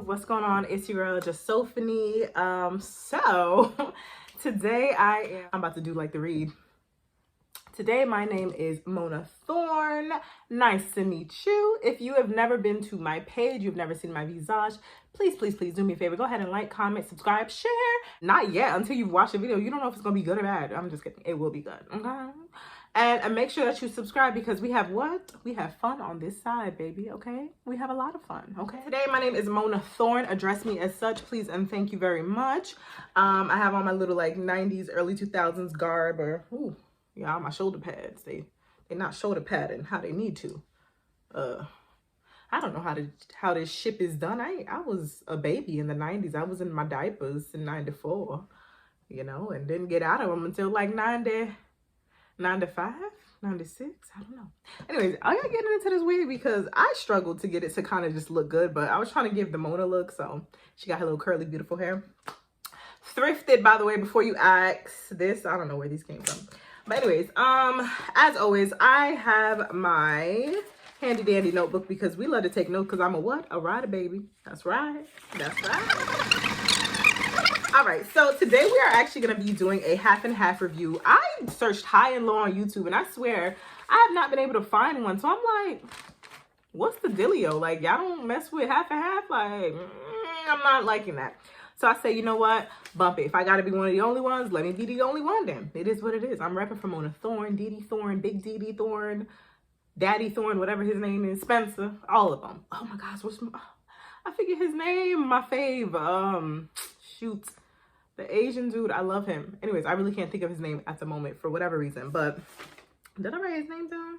YouTube, what's going on? It's your girl Josephine. So today I'm about to do like the read. Today my name is Mona Thorne. Nice to meet you. If you have never been to my page, you've never seen my visage, please do me a favor. Go ahead and like, comment, subscribe, share. Not yet, until you've watched the video. You don't know if it's gonna be good or bad. I'm just kidding. It will be good. Okay. And make sure that you subscribe because we have what? We have fun on this side, baby, okay? We have a lot of fun, okay? Today, my name is Mona Thorne. Address me as such, please, and thank you very much. I have on my little, like, 90s, early 2000s garb, or, ooh, yeah, my shoulder pads. They're not shoulder padding how they need to. I don't know how this ship is done. I was a baby in the 90s. I was in my diapers in 94, you know, and didn't get out of them until, like, 95, 96, I don't know. Anyways, I got getting into this wig because I struggled to get it to kind of just look good, but I was trying to give the Mona look, so she got her little curly, beautiful hair. Thrifted, by the way, before you ask this. I don't know where these came from. But anyways, as always, I have my handy dandy notebook because we love to take notes because I'm a what? A writer, baby. That's right. That's right. All right, so today we are actually going to be doing a half and half review. I searched high and low on YouTube, and I swear I have not been able to find one. So I'm like, what's the dealio? Like, y'all don't mess with half and half? Like, I'm not liking that. So I say, you know what? Bump it. If I got to be one of the only ones, let me be the only one then. It is what it is. I'm repping for Mona Thorne, Dee Thorne, Big Dee Thorne, Daddy Thorne, whatever his name is, Spencer, all of them. Oh my gosh, I forget his name, my fave. Shoot. The Asian dude, I love him. Anyways, I really can't think of his name at the moment for whatever reason, but did I write his name down?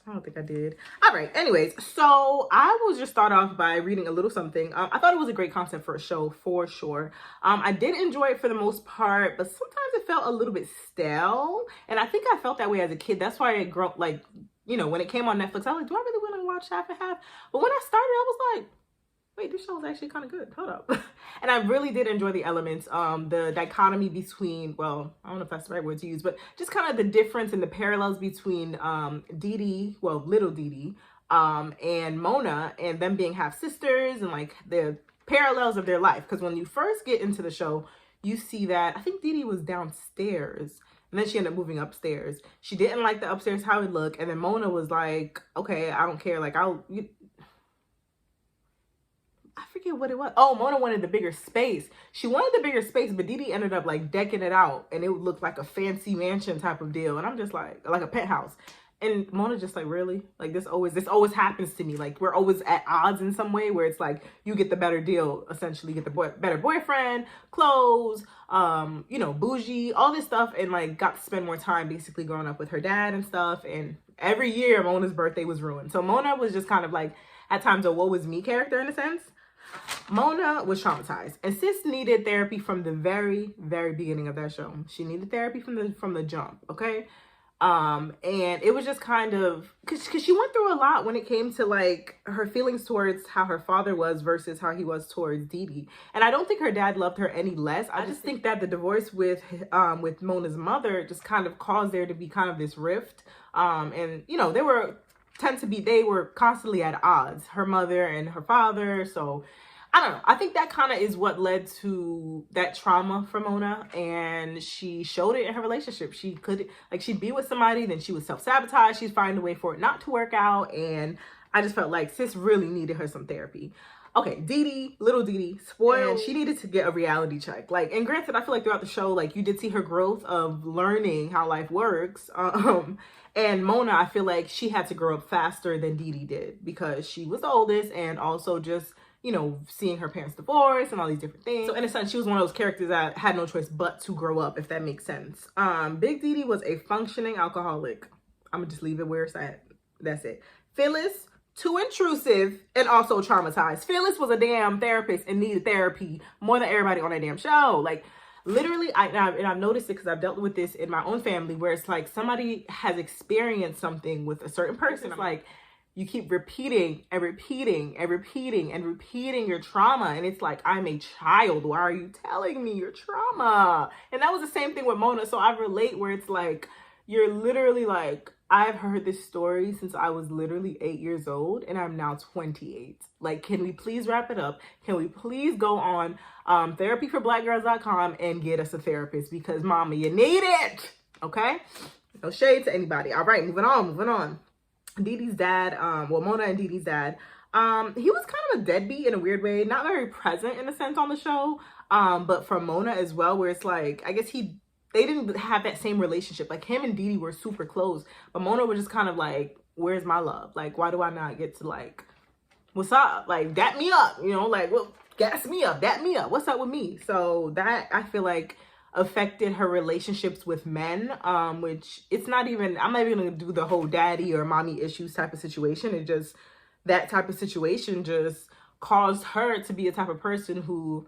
I don't think I did. All right, anyways, so I will just start off by reading a little something. I thought it was a great concept for a show, for sure. I did enjoy it for the most part, but sometimes it felt a little bit stale, and I think I felt that way as a kid. That's why it grew, like, you know, when it came on Netflix, I was like, do I really want to watch half and half? But when I started, I was like, wait, this show is actually kind of good. Hold up. And I really did enjoy the elements, the dichotomy between, well, I don't know if that's the right word to use, but just kind of the difference and the parallels between little Dee and Mona, and them being half sisters, and like the parallels of their life. Because when you first get into the show, you see that I think Dee was downstairs. And then she ended up moving upstairs. She didn't like the upstairs how it looked. And then Mona was like, okay, I don't care. Like, I forget what it was. Oh, Mona wanted the bigger space. She wanted the bigger space, but Dee ended up like decking it out, and it would look like a fancy mansion type of deal. And I'm just like a penthouse. And Mona just like, really? Like this always happens to me. Like we're always at odds in some way where it's like you get the better deal, essentially. You get the better boyfriend, clothes, you know, bougie, all this stuff, and like got to spend more time basically growing up with her dad and stuff. And every year Mona's birthday was ruined. So Mona was just kind of like at times a woe is me character in a sense. Mona was traumatized, and sis needed therapy from the very, very beginning of that show. She needed therapy from the jump, okay? And it was just kind of, cause she went through a lot when it came to like her feelings towards how her father was versus how he was towards Dee. And I don't think her dad loved her any less. I just think that the divorce with Mona's mother just kind of caused there to be kind of this rift. And you know, they were constantly at odds, her mother and her father. So I don't know. I think that kind of is what led to that trauma for Mona, and she showed it in her relationship. She'd be with somebody, then she would self-sabotage. She'd find a way for it not to work out, and I just felt like sis really needed her some therapy. Okay, little Dee, spoiled. She needed to get a reality check. Like, and granted, I feel like throughout the show, like you did see her growth of learning how life works. And Mona, I feel like she had to grow up faster than Dee did because she was the oldest, and also just, you know, seeing her parents divorce and all these different things. So in a sense, she was one of those characters that had no choice but to grow up, if that makes sense. Big Dee was a functioning alcoholic. I'm gonna just leave it where it's at. That's it. Phyllis, too intrusive and also traumatized. Phyllis was a damn therapist and needed therapy more than everybody on that damn show. Like, literally, I've noticed it because I've dealt with this in my own family, where it's like somebody has experienced something with a certain person. It's like, you keep repeating and repeating and repeating and repeating your trauma. And it's like, I'm a child. Why are you telling me your trauma? And that was the same thing with Mona. So I relate where it's like, you're literally like, I've heard this story since I was literally 8 years old, and I'm now 28. Like, can we please wrap it up? Can we please go on therapyforblackgirls.com and get us a therapist? Because mama, you need it. Okay? No shade to anybody. All right, moving on. Dee Dee's dad, Mona and Dee Dee's dad, he was kind of a deadbeat in a weird way, not very present in a sense on the show, but for Mona as well, where it's like, I guess they didn't have that same relationship. Like, him and Dee Dee were super close, but Mona was just kind of like, where's my love? Like, why do I not get to, like, what's up? Like, dap me up, you know, like, well, gas me up, dap me up. What's up with me? So that, I feel like, affected her relationships with men, which I'm not even gonna do the whole daddy or mommy issues type of situation. It just, that type of situation just caused her to be a type of person who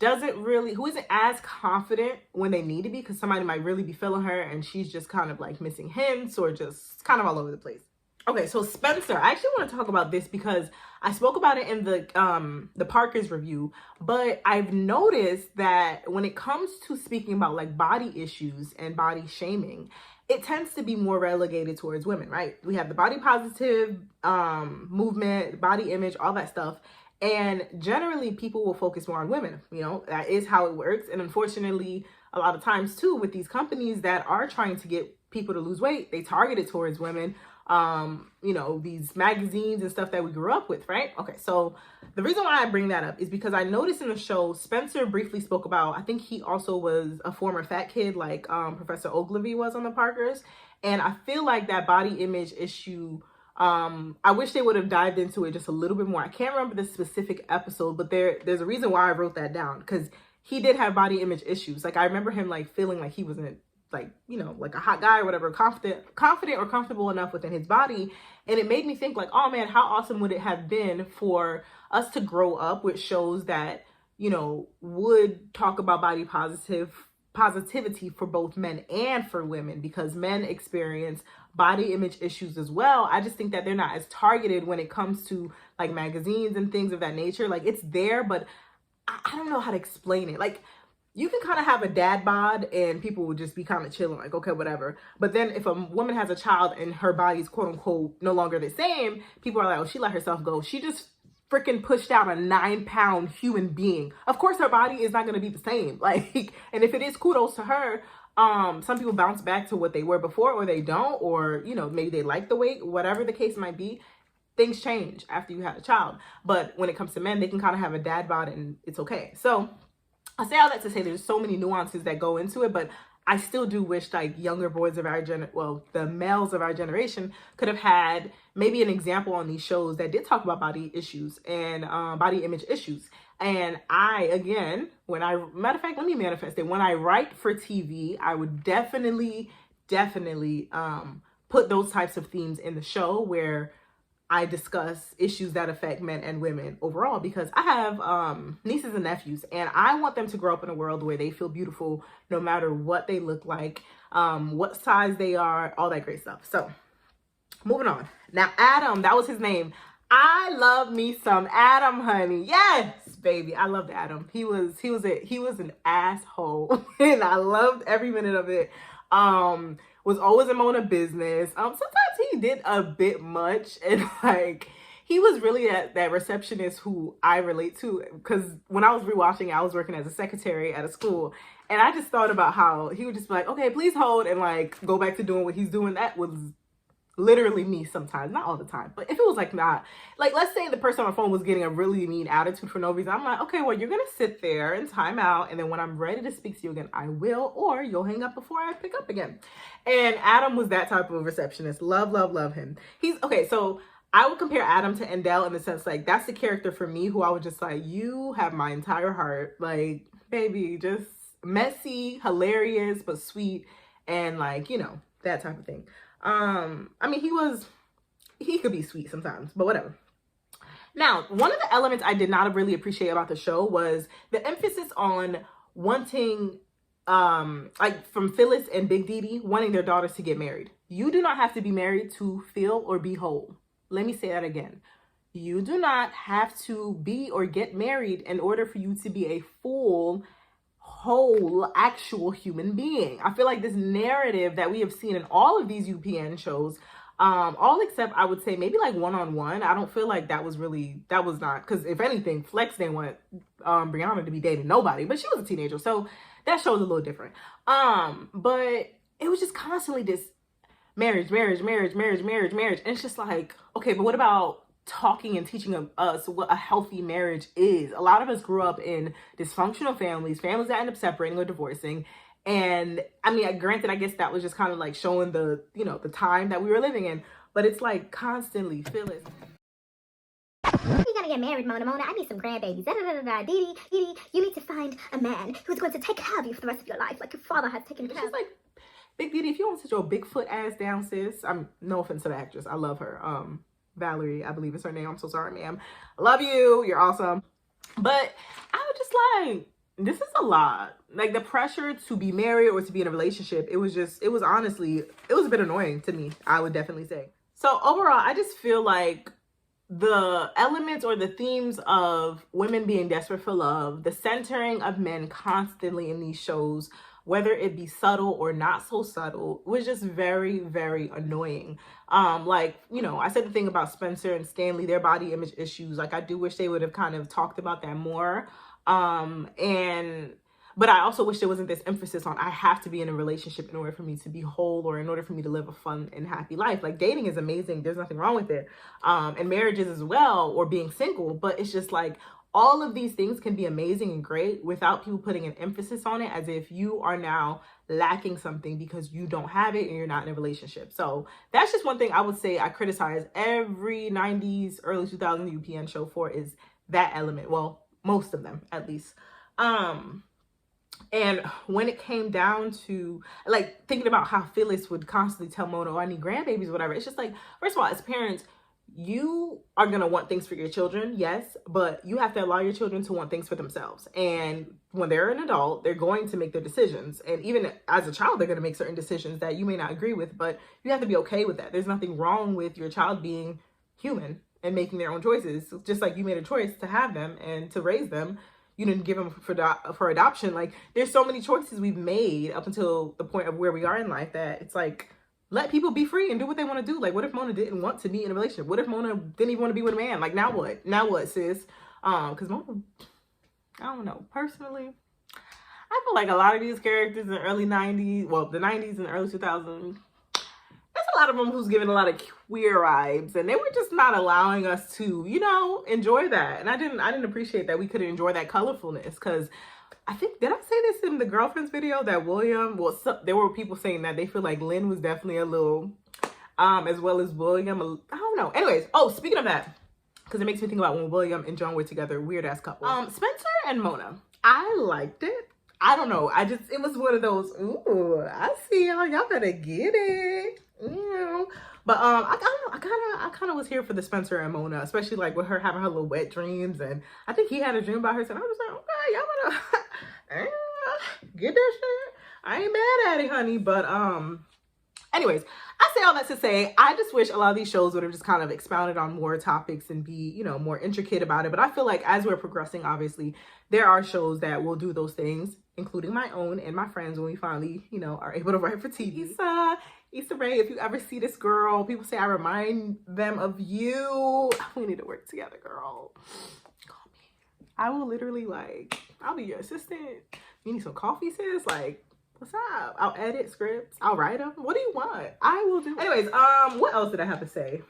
isn't as confident when they need to be, because somebody might really be feeling her and she's just kind of like missing hints or just kind of all over the place. Okay, so Spencer, I actually want to talk about this because I spoke about it in the Parker's review, but I've noticed that when it comes to speaking about like body issues and body shaming, it tends to be more relegated towards women, right? We have the body positive movement, body image, all that stuff. And generally people will focus more on women, you know, that is how it works. And unfortunately, a lot of times too, with these companies that are trying to get people to lose weight, they target it towards women. You know, these magazines and stuff that we grew up with, right? Okay, so the reason why I bring that up is because I noticed in the show, Spencer briefly spoke about, I think he also was a former fat kid, like Professor Ogilvy was on the Parkers. And I feel like that body image issue, I wish they would have dived into it just a little bit more. I can't remember the specific episode, but there's a reason why I wrote that down, because he did have body image issues. Like, I remember him like feeling like he wasn't, like, you know, like a hot guy or whatever, confident or comfortable enough within his body. And it made me think like, oh man, how awesome would it have been for us to grow up with shows that, you know, would talk about body positivity for both men and for women, because men experience body image issues as well. I just think that they're not as targeted when it comes to like magazines and things of that nature. Like, it's there, but I don't know how to explain it. Like, you can kind of have a dad bod and people will just be kind of chilling, like, okay, whatever. But then if a woman has a child and her body's quote unquote no longer the same, people are like, oh, she let herself go. She just freaking pushed out a 9-pound human being. Of course, her body is not going to be the same. Like, and if it is, kudos to her. Some people bounce back to what they were before, or they don't, or, you know, maybe they like the weight, whatever the case might be. Things change after you have a child. But when it comes to men, they can kind of have a dad bod and it's okay. So I say all that to say there's so many nuances that go into it, but I still do wish like younger boys of our the males of our generation could have had maybe an example on these shows that did talk about body issues and body image issues. And again, matter of fact, let me manifest it. When I write for TV, I would definitely put those types of themes in the show where I discuss issues that affect men and women overall, because I have nieces and nephews, and I want them to grow up in a world where they feel beautiful no matter what they look like, what size they are, all that great stuff. So moving on. Now, Adam, that was his name. I love me some Adam, honey. Yes, baby. I loved Adam. He was an asshole and I loved every minute of it. Was always in Mona business. Sometimes he did a bit much, and like he was really that receptionist who I relate to, because when I was rewatching, I was working as a secretary at a school, and I just thought about how he would just be like, okay, please hold, and like go back to doing what he's doing. That was literally me sometimes, not all the time, but if it was like not, like let's say the person on the phone was getting a really mean attitude for no reason, I'm like, okay, well, you're gonna sit there and time out, and then when I'm ready to speak to you again, I will, or you'll hang up before I pick up again. And Adam was that type of receptionist. Love him. He's okay. So I would compare Adam to Endell in the sense, like, that's the character for me who I was just like, you have my entire heart, like, baby, just messy, hilarious, but sweet, and like, you know, that type of thing. I mean, he could be sweet sometimes, but whatever. Now, one of the elements I did not really appreciate about the show was the emphasis on wanting, like from Phyllis and Big Dee wanting their daughters to get married. You do not have to be married to feel or be whole. Let me say that again. You do not have to be or get married in order for you to be a full, whole actual human being. I feel like this narrative that we have seen in all of these UPN shows, all except I would say maybe like One-on-One. I don't feel like that was not, because if anything, Flex didn't want Brianna to be dating nobody, but she was a teenager, so that show's a little different. But it was just constantly this marriage, and it's just like, okay, but what about talking and teaching us what a healthy marriage is? A lot of us grew up in dysfunctional families that end up separating or divorcing. And I mean, granted, I guess that was just kind of like showing the, you know, the time that we were living in, but it's like constantly Phyllis. You're gonna get married, Mona. I need some grandbabies. Dee Dee, you need to find a man who's going to take care of you for the rest of your life, like your father has taken care of. Like, Big Dee, if you don't sit your Bigfoot ass down, sis. No offense to the actress, I love her. Valerie, I believe is her name. I'm so sorry, ma'am. I love you. You're awesome. But I was just like, this is a lot. Like, the pressure to be married or to be in a relationship, it was honestly, it was a bit annoying to me, I would definitely say. So overall, I just feel like the elements or the themes of women being desperate for love, the centering of men constantly in these shows, whether it be subtle or not so subtle, was just very, very annoying. Like, you know, I said the thing about Spencer and Stanley, their body image issues. Like, I do wish they would have kind of talked about that more. But I also wish there wasn't this emphasis on I have to be in a relationship in order for me to be whole or in order for me to live a fun and happy life. Like, dating is amazing. There's nothing wrong with it. And marriages as well, or being single. But it's just like, all of these things can be amazing and great without people putting an emphasis on it as if you are now lacking something because you don't have it and you're not in a relationship. So that's just one thing I would say I criticize every 90s, early 2000s UPN show for, is that element. Well, most of them, at least. And when it came down to, like, thinking about how Phyllis would constantly tell Mona, oh, I need grandbabies or whatever. It's just like, first of all, as parents, you are going to want things for your children, yes, but you have to allow your children to want things for themselves. And when they're an adult, they're going to make their decisions. And even as a child, they're going to make certain decisions that you may not agree with, but you have to be okay with that. There's nothing wrong with your child being human and making their own choices. Just like you made a choice to have them and to raise them. You didn't give them for adoption. Like, there's so many choices we've made up until the point of where we are in life that it's like, let people be free and do what they want to do. Like, what if Mona didn't want to be in a relationship? What if Mona didn't even want to be with a man? Like, now what? Now what, sis? Because Mona, I don't know. Personally, I feel like a lot of these characters in the early 90s, well, the 90s and the early 2000s, there's a lot of them who's giving a lot of queer vibes, and they were just not allowing us to, you know, enjoy that. And I didn't appreciate that we could enjoy that colorfulness, because I think, did I say this in the girlfriends video that William, well, there were people saying that they feel like Lynn was definitely a little, as well as William, I don't know. Anyways, oh, speaking of that, because it makes me think about when William and John were together, weird ass couple. Spencer and Mona, I liked it. I don't know. It was one of those, ooh, I see y'all better get it. You know. But I kind of was here for the Spencer and Mona, especially like with her having her little wet dreams, and I think he had a dream about her, so I was like, okay, y'all better get that shit. I ain't mad at it, honey. But anyways, I say all that to say, I just wish a lot of these shows would have just kind of expounded on more topics and be, you know, more intricate about it. But I feel like as we're progressing, obviously, there are shows that will do those things, including my own and my friends, when we finally, you know, are able to write for TV. Issa Rae, if you ever see this girl, people say I remind them of you. We need to work together, girl. Call me. I will literally, like, I'll be your assistant. You need some coffee, sis? Like, what's up? I'll edit scripts. I'll write them. What do you want? I will do. Anyways, what else did I have to say?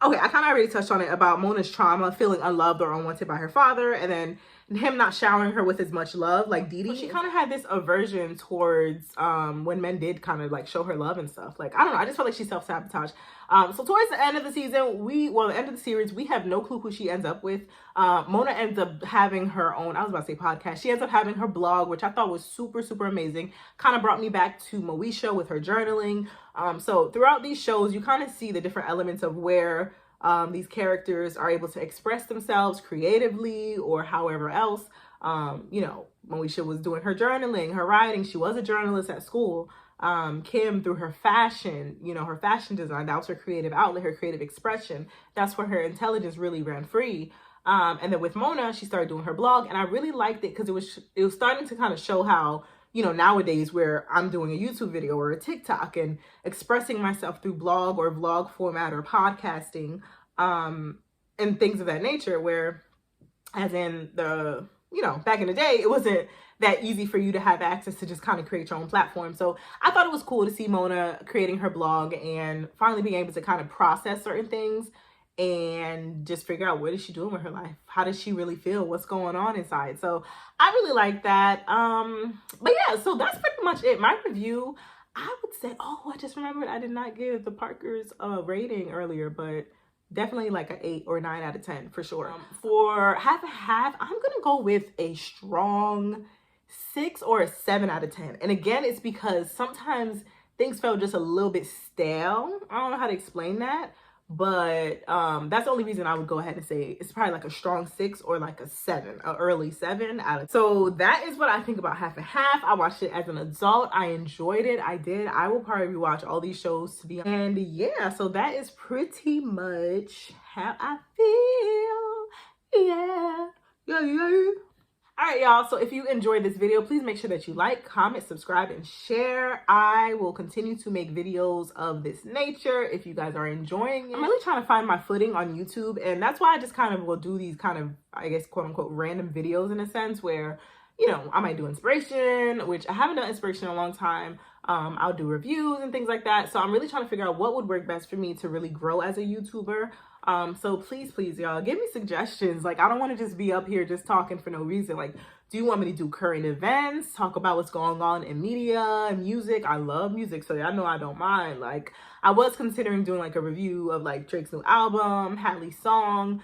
Okay, I kind of already touched on it about Mona's trauma, feeling unloved or unwanted by her father, and then him not showering her with as much love, like Dee Dee. So she kind of had this aversion towards when men did kind of like show her love and stuff. Like, I don't know, I just felt like she self-sabotaged. So towards the end of the season, the end of the series, we have no clue who she ends up with. Mona ends up having her own, I was about to say podcast. She ends up having her blog, which I thought was super, super amazing. Kind of brought me back to Moesha with her journaling. So throughout these shows, you kind of see the different elements of where these characters are able to express themselves creatively or however else. You know, Moesha was doing her journaling, her writing. She was a journalist at school. Kim, through her fashion, you know, her fashion design, that was her creative outlet, her creative expression. That's where her intelligence really ran free. And then with Mona, she started doing her blog, and I really liked it because it was starting to kind of show how, you know, nowadays where I'm doing a YouTube video or a TikTok and expressing myself through blog or vlog format or podcasting, and things of that nature, where as in the, you know, back in the day, it wasn't that easy for you to have access to just kind of create your own platform. So I thought it was cool to see Mona creating her blog and finally being able to kind of process certain things and just figure out what is she doing with her life? How does she really feel? What's going on inside? So I really like that. But yeah, so that's pretty much it. My review, I would say, oh, I just remembered I did not give the Parkers a rating earlier, but definitely like an 8 or 9 out of 10 for sure. For half and half, I'm gonna go with a strong 6 or a 7 out of 10. And again, it's because sometimes things felt just a little bit stale. I don't know how to explain that, but that's the only reason I would go ahead and say it's probably like a strong 6 or like a 7, an early 7 out of. So that is what I think about half and half. I watched it as an adult. I enjoyed it. I did. I will probably rewatch all these shows to be honest. And yeah, so that is pretty much how I feel. Yeah. All right, y'all. So if you enjoyed this video, please make sure that you like, comment, subscribe, and share. I will continue to make videos of this nature if you guys are enjoying it. I'm really trying to find my footing on YouTube, and that's why I just kind of will do these kind of, I guess, quote unquote, random videos in a sense where, you know, I might do inspiration, which I haven't done inspiration in a long time. I'll do reviews and things like that. So I'm really trying to figure out what would work best for me to really grow as a YouTuber. So please, y'all, give me suggestions. Like, I don't want to just be up here just talking for no reason. Like, do you want me to do current events, talk about what's going on in media and music? I love music, so y'all know I don't mind. Like, I was considering doing like a review of like Drake's new album, Hadley's song,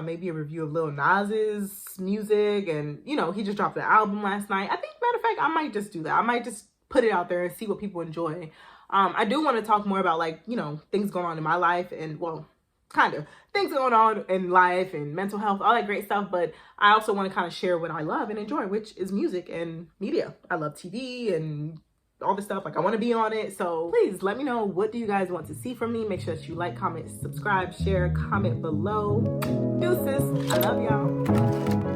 maybe a review of Lil Nas's music, and you know, he just dropped an album last night. I think, matter of fact, I might just do that. I might just put it out there and see what people enjoy. I do want to talk more about, like, you know, things going on in my life, and well, kind of things going on in life and mental health, all that great stuff. But I also want to kind of share what I love and enjoy, which is music and media. I love TV and all this stuff. Like, I want to be on it. So please let me know, what do you guys want to see from me? Make sure that you like, comment, subscribe, share, comment below. Deuces. I love y'all.